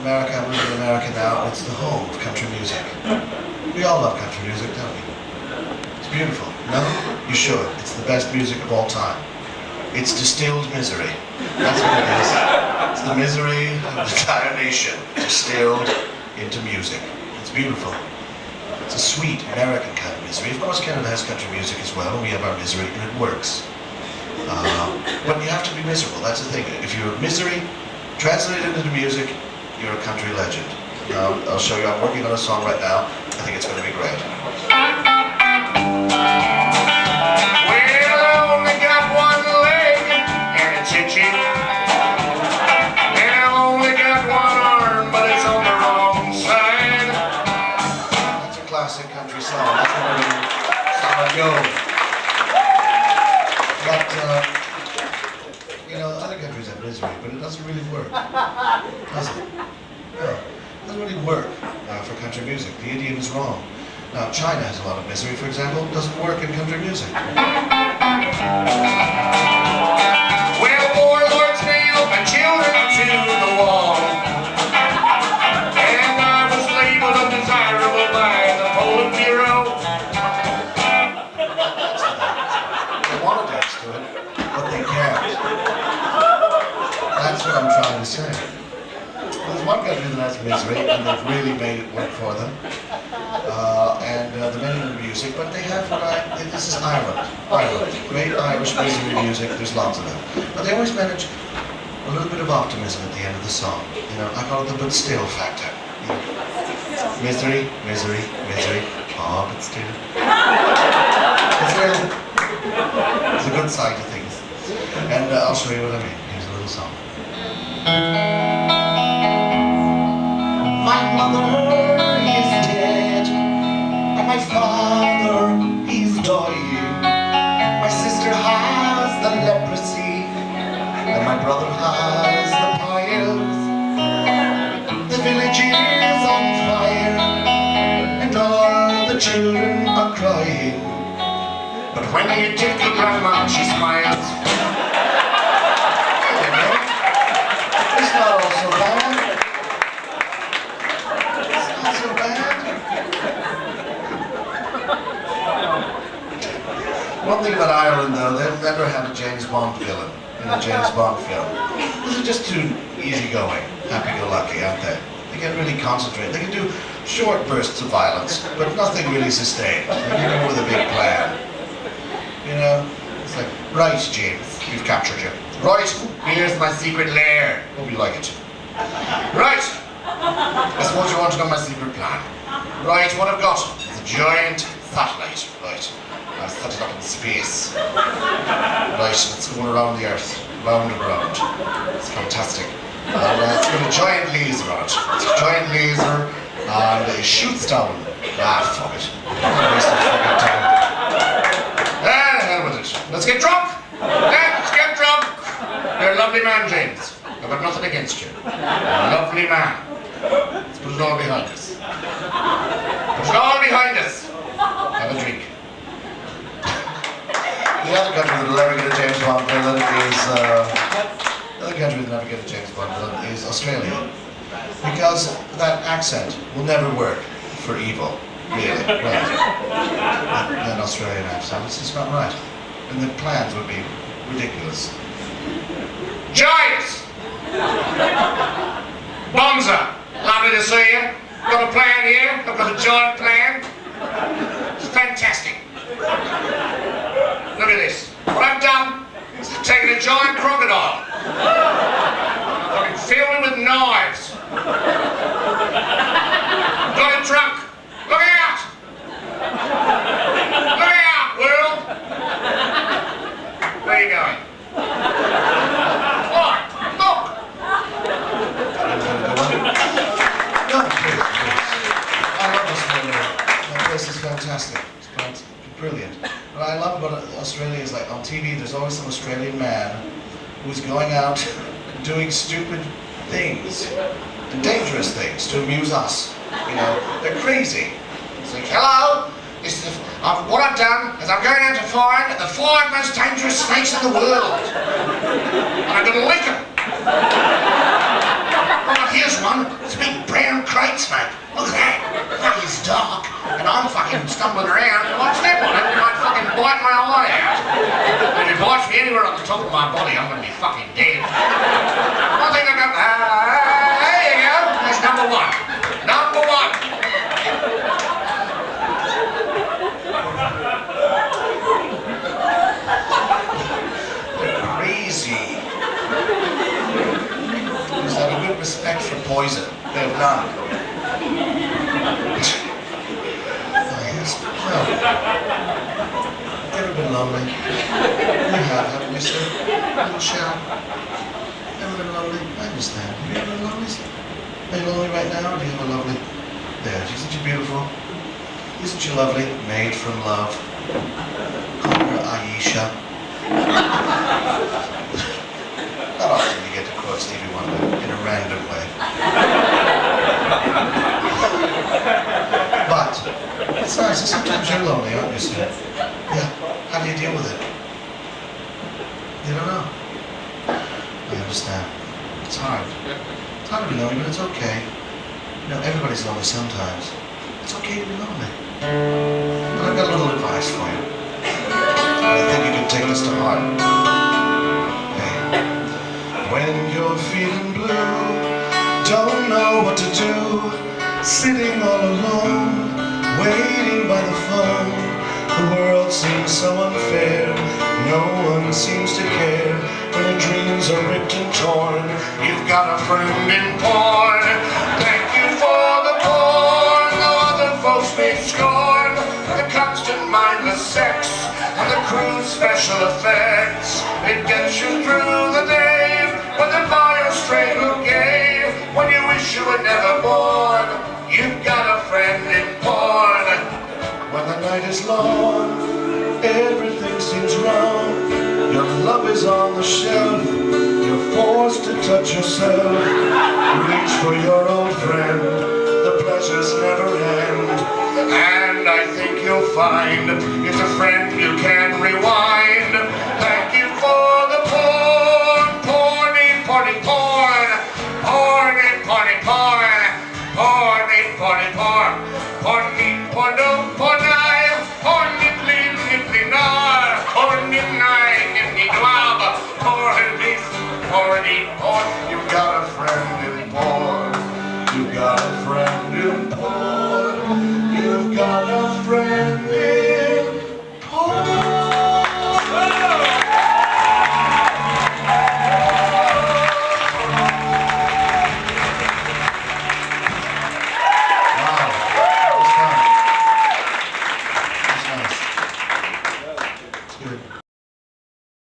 America, I'm living in America now, and it's the home of country music. We all love country music, don't we? It's beautiful. No? You should. It's the best music of all time. It's distilled misery. That's what it is. It's the misery of the entire nation distilled into music. It's beautiful. It's a sweet American kind of misery. Of course, Canada has country music as well, and we have our misery, and it works. But you have to be miserable. That's the thing. If you're misery, translate it into music, you're a country legend. Now, I'll show you. I'm working on a song right now. I think it's going to be great. Well, I only got one leg and it's itchy. And I only got one arm, but it's on the wrong side. That's a classic country song. That's how it goes. But, you know, other countries have misery, but it doesn't really work. Does it? No. It doesn't really work for country music. The idiom is wrong. Now, China has a lot of misery, for example. It doesn't work in country music. Well, warlords nailed my children to the wall. And I was labeled undesirable by the Poland Bureau. They want to dance to it, but they can't. That's what I'm trying to say. There's one country that has misery, and they've really made it work for them. They're made into music, but they have this is Ireland. Ireland. Great Irish misery music, there's lots of them. But they always manage a little bit of optimism at the end of the song. You know, I call it the but still factor. You know, misery, misery, misery, oh, but still. It's real. It's a good side to things. And I'll show you what I mean. Here's a little song. My mother is dead, and my father, he's dying. My sister has the leprosy, and my brother has the piles. The village is on fire, and all the children are crying. But when you tickle grandma, she smiles. You know, it's not all so bad. It's not so bad. One thing about Ireland, though, they've never had a James Bond villain in a James Bond film. These are just too easygoing, happy-go-lucky, aren't they? They can really concentrate. They can do short bursts of violence, but nothing really sustained. They can go with a big plan. You know, it's like, right, James, we've captured you. Right, here's my secret lair. Hope you like it. Right, I suppose you want to know my secret plan. Right, what I've got is a giant satellite. Right, I'll set it up in space. Right, it's going around the Earth, round and round. It's fantastic. And it's got a giant laser on it. It's a giant laser, and it shoots down. Fuck it. Waste of fucking time. Hell with it. Let's get drunk! Let's get drunk! You're a lovely man, James. I've got nothing against you. You're a lovely man. Let's put it all behind us. Put it all behind us. Have a drink. The other country that will ever get a James Bond villain is the other country that will never get a James Bond villain is Australia. Because that accent will never work for evil. Really, right. An Australian accent, it's just not right. And the plans would be ridiculous. Giants! Bonza! Lovely to see you. Got a plan here. I've got a giant plan. It's fantastic. Look at this. What I've done is I've taken a giant crocodile. I've filled it with knives. Got it drunk. Look out! Look out, world! Where are you going? What? Look! No, please. I love Australia. That place is fantastic. It's brilliant. What I love about Australia is, like, on TV there's always some Australian man who's going out and doing stupid things and dangerous things to amuse us. You know, they're crazy. It's like, hello, what I've done is I'm going out to find the 5 most dangerous snakes in the world. And I'm going to lick them. Right, here's one. It's a big brown crate, mate. Look at that. Fucking it's dark. And I'm fucking stumbling around. If I step on it, it might fucking bite my eye out. And if it bites me anywhere on the top of my body, I'm going to be fucking dead. I think I got... there you go. That's number one. Number one. Crazy. Is that a good respect for poison? They have none. Oh yes. Well, ever been lonely? You have, haven't you, sir? Little shell. Ever been lonely? I understand. Have you ever been lonely, sir? Are you lonely right now, or do you have a lovely... There, isn't she beautiful? Isn't she lovely? Made from love. Call her Aisha. Not often you get to quote Stevie Wonder in a random way. But it's nice. Sometimes you're lonely, aren't you, sir? Yeah. How do you deal with it? You don't know. I understand. It's hard. It's hard to be lonely, but it's okay. You know, everybody's lonely sometimes. It's okay to be lonely. But I've got a little advice for you. I think you can take this to heart. Hey, when you're feeling blue, don't know what to do, sitting all alone, waiting by the phone. The world seems so unfair, no one seems to care. When your dreams are ripped and torn, you've got a friend in porn. Thank you for the porn, though other folks may scorn the constant mindless sex and the crude special effects. It gets you through the day, whether bi or straight or gay. When you wish you were never born, you've got a friend in porn. When the night is long, everything seems wrong. Your love is on the shelf, you're forced to touch yourself. Reach for your old friend, the pleasures never end. And I think you'll find it's a friend you can rewind. Thank you for the porn, porny, porny, porn. Porny, porny, porn. Porny, porny, porn. Porny, porno, pornai. Porny, nipply, nar. Porny, nine, nipply, dwab. Porny, porny, porn. You got a friend in porn. You got a friend in porn.